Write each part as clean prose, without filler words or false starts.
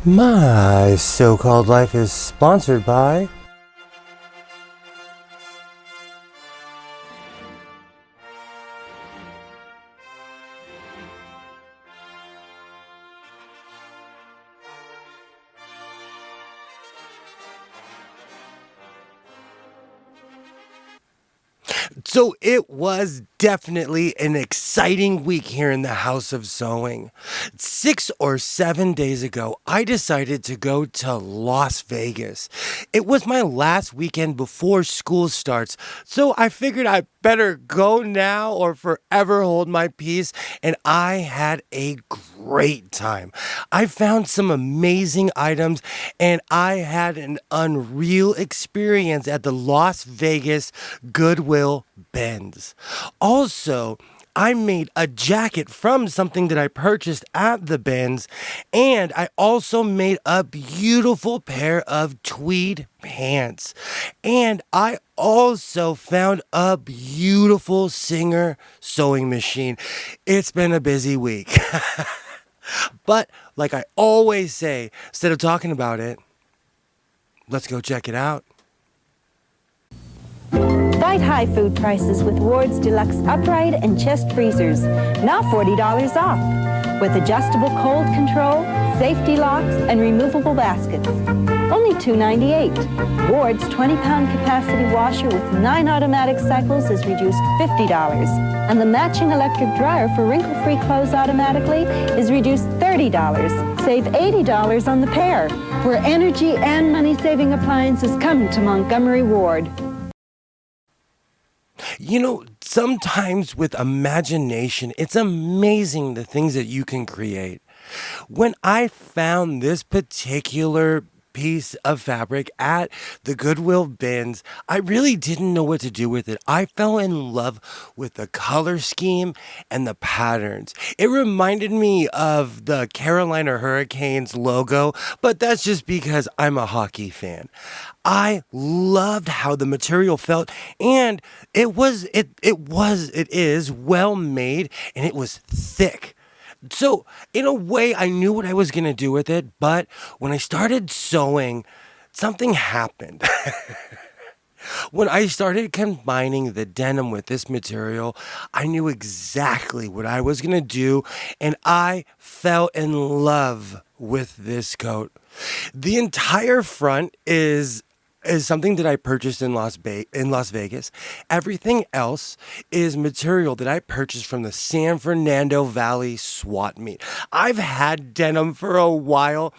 My so-called life is sponsored by So it was definitely an exciting week here in the House of Sewing. 6 or 7 days ago, I decided to go to Las Vegas. It was my last weekend before school starts, so I figured I better go now or forever hold my peace, and I had a great time. I found some amazing items, and I had an unreal experience at the Las Vegas Goodwill Bins. Also, I made a jacket from something that I purchased at the bins, and I also made a beautiful pair of tweed pants. And I also found a beautiful Singer sewing machine. It's been a busy week. But like I always say, instead of talking about it, let's go check it out. Fight high food prices with Ward's Deluxe Upright and Chest Freezers. Now $40 off. With adjustable cold control, safety locks, and removable baskets. Only $2.98. Ward's 20-pound capacity washer with 9 automatic cycles is reduced $50. And the matching electric dryer for wrinkle-free clothes automatically is reduced $30. Save $80 on the pair. Where energy and money-saving appliances come to Montgomery Ward. You know, sometimes with imagination, it's amazing the things that you can create. When I found this particular piece of fabric at the Goodwill Bins, I really didn't know what to do with it. I fell in love with the color scheme and the patterns. It reminded me of the Carolina Hurricanes logo, but that's just because I'm a hockey fan. I loved how the material felt, and it is well made, and it was thick. So, in a way, I knew what I was going to do with it, but when I started sewing, something happened. When I started combining the denim with this material, I knew exactly what I was going to do, and I fell in love with this coat. The entire front is something that I purchased in Las Vegas. Everything else is material that I purchased from the San Fernando Valley swap meet. I've had denim for a while,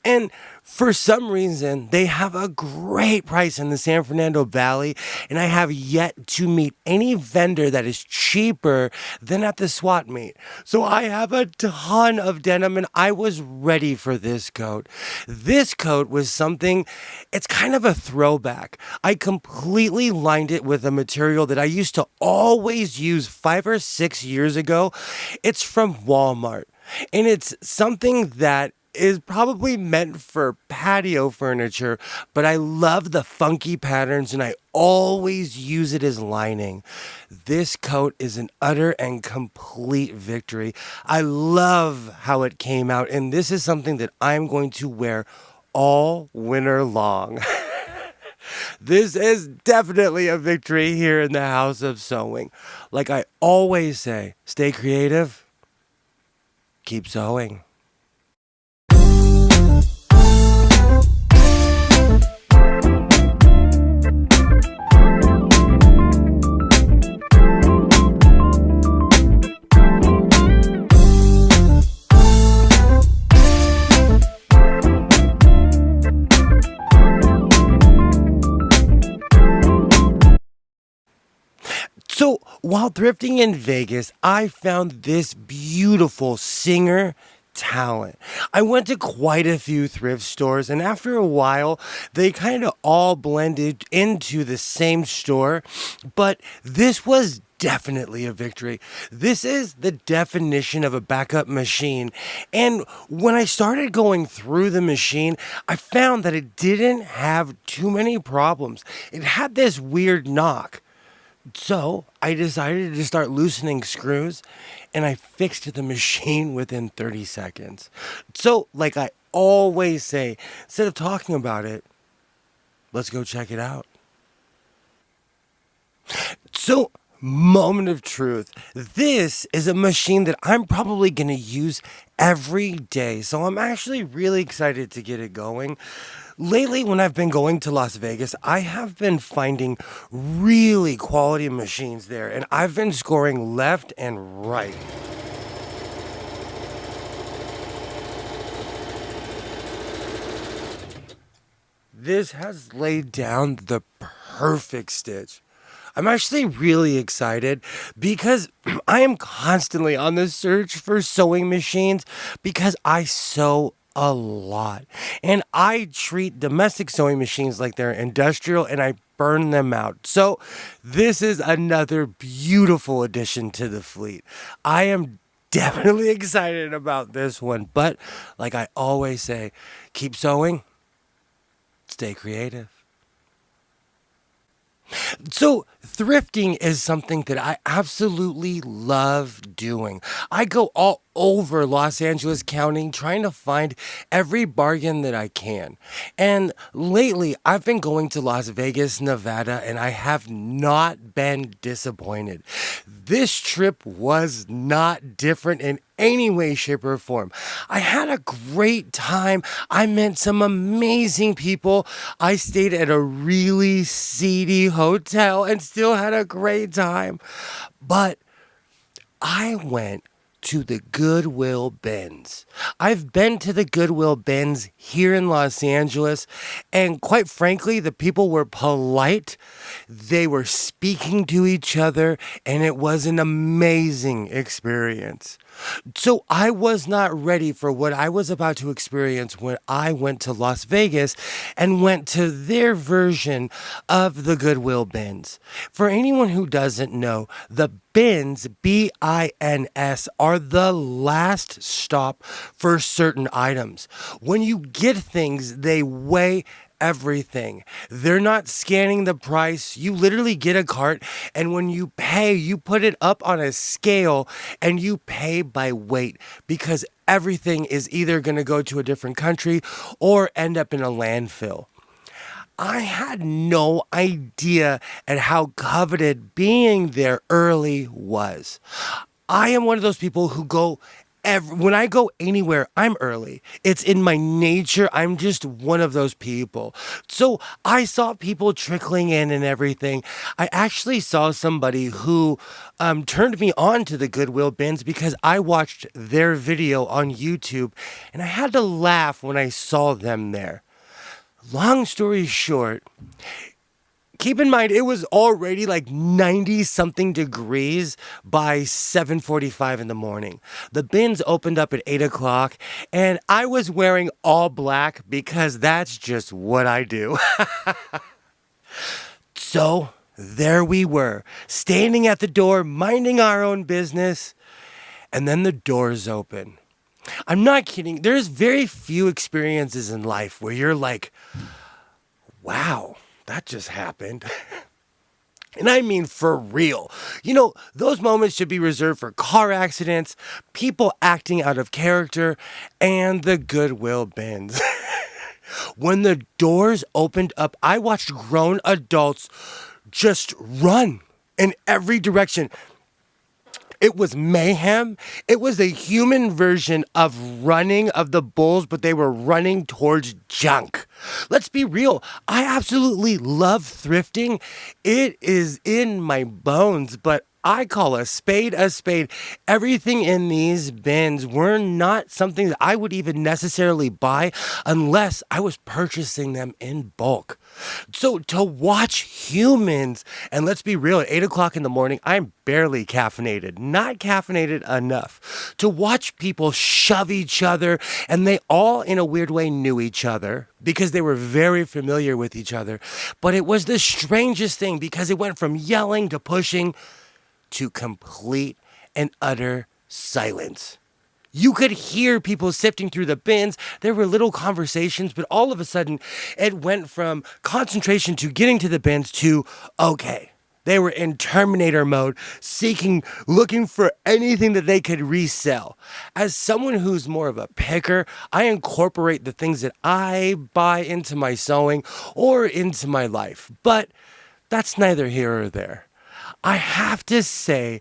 and for some reason, they have a great price in the San Fernando Valley, and I have yet to meet any vendor that is cheaper than at the swap meet. So I have a ton of denim, and I was ready for this coat. This coat was something, it's kind of a throwback. I completely lined it with a material that I used to always use 5 or 6 years ago. It's from Walmart, and it's something that is probably meant for patio furniture, but I love the funky patterns and I always use it as lining. This coat is an utter and complete victory. I love how it came out, and this is something that I'm going to wear all winter long. This is definitely a victory here in the House of Sewing. Like I always say, stay creative, keep sewing. So while thrifting in Vegas, I found this beautiful Singer talent. I went to quite a few thrift stores, and after a while, they kind of all blended into the same store, but this was definitely a victory. This is the definition of a backup machine. And when I started going through the machine, I found that it didn't have too many problems. It had this weird knock. So I decided to start loosening screws, and I fixed the machine within 30 seconds. So like I always say, instead of talking about it, let's go check it out. So, moment of truth. This is a machine that I'm probably going to use every day. So, I'm actually really excited to get it going. Lately, when I've been going to Las Vegas, I have been finding really quality machines there, and I've been scoring left and right. This has laid down the perfect stitch. I'm actually really excited because I am constantly on the search for sewing machines because I sew a lot. And I treat domestic sewing machines like they're industrial and I burn them out. So this is another beautiful addition to the fleet. I am definitely excited about this one, but like I always say, keep sewing, stay creative. So, thrifting is something that I absolutely love doing. I go all over Los Angeles County trying to find every bargain that I can. And lately, I've been going to Las Vegas, Nevada, and I have not been disappointed. This trip was not different in any way, shape, or form. I had a great time. I met some amazing people. I stayed at a really seedy hotel and still had a great time. But I went to the Goodwill Bins. I've been to the Goodwill Bins here in Los Angeles, and quite frankly, the people were polite. They were speaking to each other, and it was an amazing experience. So I was not ready for what I was about to experience when I went to Las Vegas and went to their version of the Goodwill Bins. For anyone who doesn't know, the bins, BINS, are the last stop for certain items. When you get things, they weigh everything. They're not scanning the price. You literally get a cart, and when you pay, you put it up on a scale and you pay by weight because everything is either going to go to a different country or end up in a landfill. I had no idea at how coveted being there early was. I am one of those people who go when I go anywhere, I'm early. It's in my nature. I'm just one of those people. So I saw people trickling in and everything. I actually saw somebody who turned me on to the Goodwill Bins because I watched their video on YouTube and I had to laugh when I saw them there. Long story short, keep in mind, it was already like 90 something degrees by 7:45 in the morning. The bins opened up at 8 o'clock, and I was wearing all black because that's just what I do. So there we were, standing at the door, minding our own business, and then the doors open. I'm not kidding. There's very few experiences in life where you're like, wow, that just happened. And I mean for real. You know, those moments should be reserved for car accidents, people acting out of character, and the Goodwill Bins. When the doors opened up, I watched grown adults just run in every direction. It was mayhem. It was a human version of running of the bulls, but they were running towards junk. Let's be real. I absolutely love thrifting. It is in my bones, but I call a spade a spade. Everything in these bins were not something that I would even necessarily buy unless I was purchasing them in bulk. So to watch humans, and let's be real, at 8 o'clock in the morning, I'm barely caffeinated, not caffeinated enough. To watch people shove each other, and they all, in a weird way, knew each other because they were very familiar with each other. But it was the strangest thing because it went from yelling to pushing to complete and utter silence. You could hear people sifting through the bins. There were little conversations, but all of a sudden it went from concentration to getting to the bins to, okay, They were in Terminator mode, looking for anything that they could resell. As someone who's more of a picker, I incorporate the things that I buy into my sewing or into my life. But that's neither here or there. I have to say,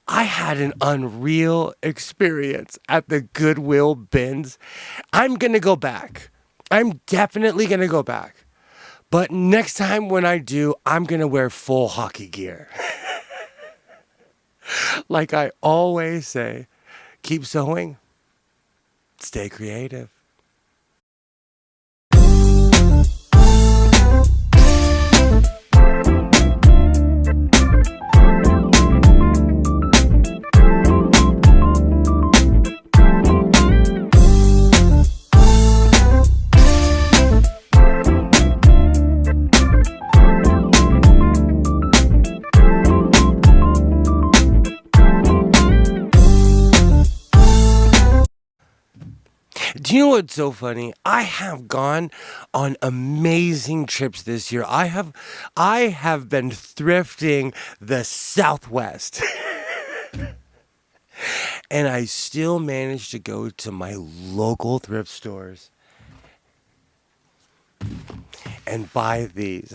I had an unreal experience at the Goodwill Bins. I'm going to go back. I'm definitely going to go back. But next time when I do, I'm going to wear full hockey gear. Like I always say, keep sewing, stay creative. Do you know what's so funny? I have gone on amazing trips this year. I have been thrifting the Southwest. And I still managed to go to my local thrift stores and buy these.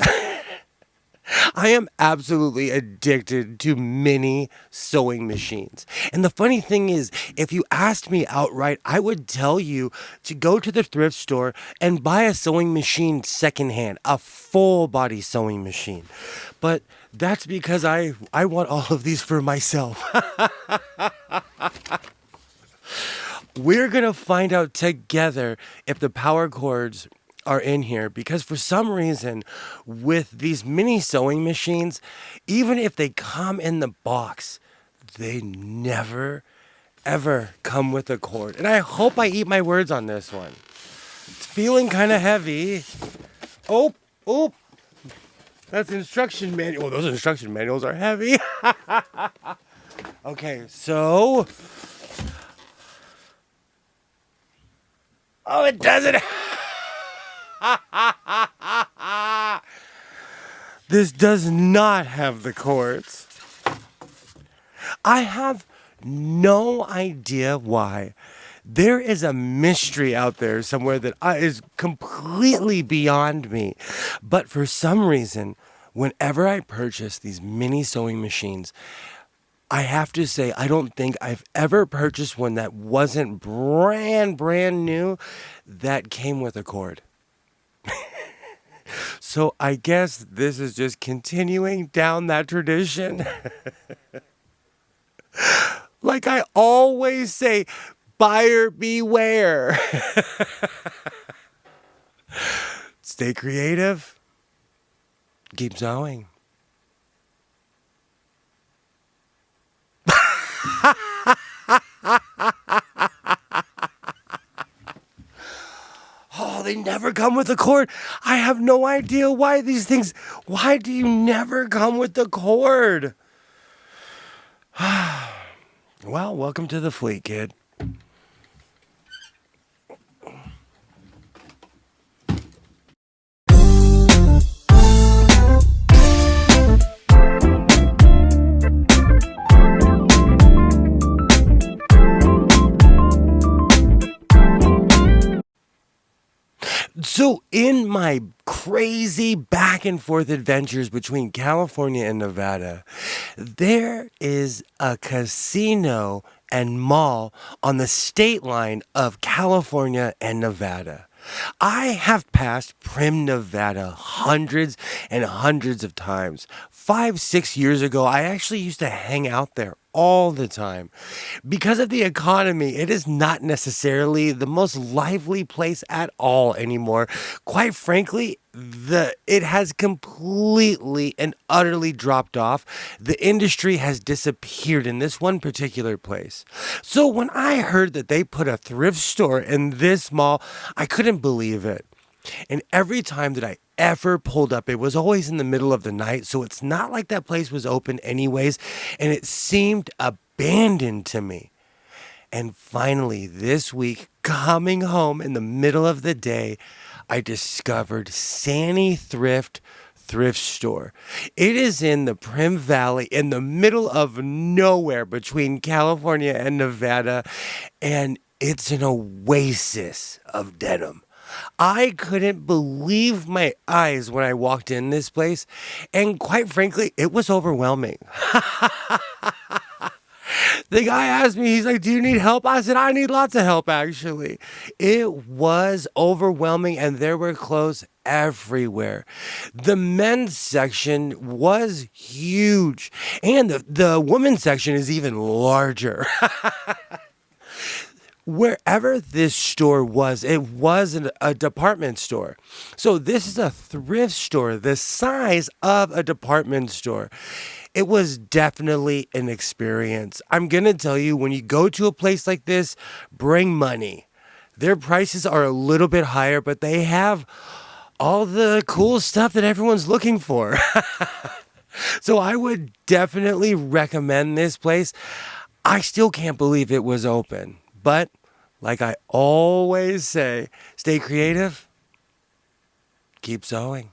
I am absolutely addicted to mini sewing machines. And the funny thing is, if you asked me outright, I would tell you to go to the thrift store and buy a sewing machine secondhand, a full body sewing machine. But that's because I want all of these for myself. We're going to find out together if the power cords are in here, because for some reason with these mini sewing machines, even if they come in the box, they never ever come with a cord. And I hope I eat my words on this one. It's feeling kind of heavy. Oh, that's instruction manual. Oh, those instruction manuals are heavy. Okay, so it doesn't. This does not have the cords. I have no idea why. There is a mystery out there somewhere that is completely beyond me. But for some reason, whenever I purchase these mini sewing machines, I have to say, I don't think I've ever purchased one that wasn't brand new that came with a cord. So I guess this is just continuing down that tradition. Like I always say, buyer beware. Stay creative. Keep sewing. Oh, they never come with a cord. I have no idea why these things. Why do you never come with the cord? Well, welcome to the fleet, kid. So, in my crazy back and forth adventures between California and Nevada, there is a casino and mall on the state line of California and Nevada. I have passed Prim, Nevada hundreds and hundreds of times. 5, 6 years ago, I actually used to hang out there all the time. Because of the economy, it is not necessarily the most lively place at all anymore. Quite frankly, it has completely and utterly dropped off. The industry has disappeared in this one particular place. So when I heard that they put a thrift store in this mall, I couldn't believe it. And every time that I ever pulled up, it was always in the middle of the night, so it's not like that place was open anyways, and it seemed abandoned to me. And finally, this week, coming home in the middle of the day, I discovered Sandy Thrift thrift store. It is in the Prim Valley, in the middle of nowhere between California and Nevada, and it's an oasis of denim. I couldn't believe my eyes when I walked in this place, and quite frankly, it was overwhelming. The guy asked me, he's like, "Do you need help?" I said, "I need lots of help, actually." It was overwhelming, and there were clothes everywhere. The men's section was huge, and the women's section is even larger. Wherever this store was, it wasn't a department store. So this is a thrift store the size of a department store. It was definitely an experience. I'm going to tell you, when you go to a place like this, bring money. Their prices are a little bit higher, but they have all the cool stuff that everyone's looking for. So I would definitely recommend this place. I still can't believe it was open. But like I always say, stay creative, keep sewing.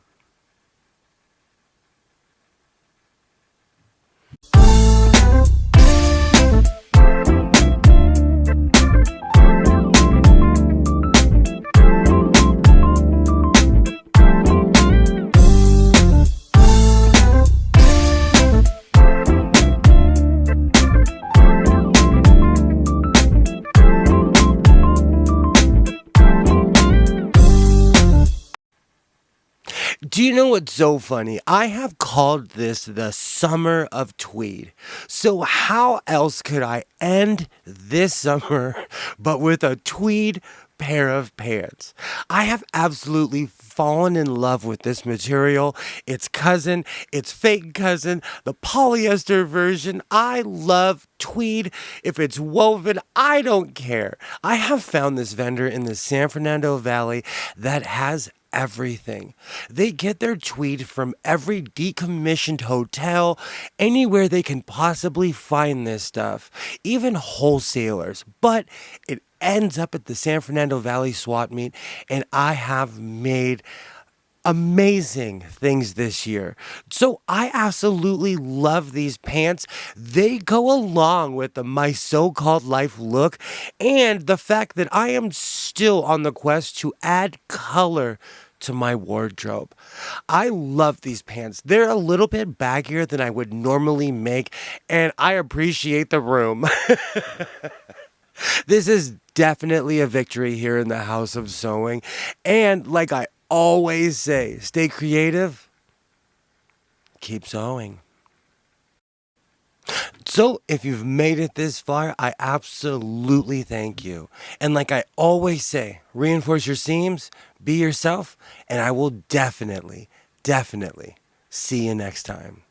Do you know what's so funny? I have called this the summer of tweed. So how else could I end this summer but with a tweed pair of pants? I have absolutely fallen in love with this material. Its cousin, its fake cousin, the polyester version. I love tweed. If it's woven, I don't care. I have found this vendor in the San Fernando Valley that has everything. They get their tweed from every decommissioned hotel, anywhere they can possibly find this stuff, even wholesalers. But it ends up at the San Fernando Valley swap meet, and I have made amazing things this year. So I absolutely love these pants. They go along with my so-called life look and the fact that I am still on the quest to add color to my wardrobe. I love these pants. They're a little bit baggier than I would normally make, and I appreciate the room. This is definitely a victory here in the House of Sewing. And like I always say, stay creative, keep sewing. So if you've made it this far, I absolutely thank you. And like I always say, reinforce your seams, be yourself, and I will definitely see you next time.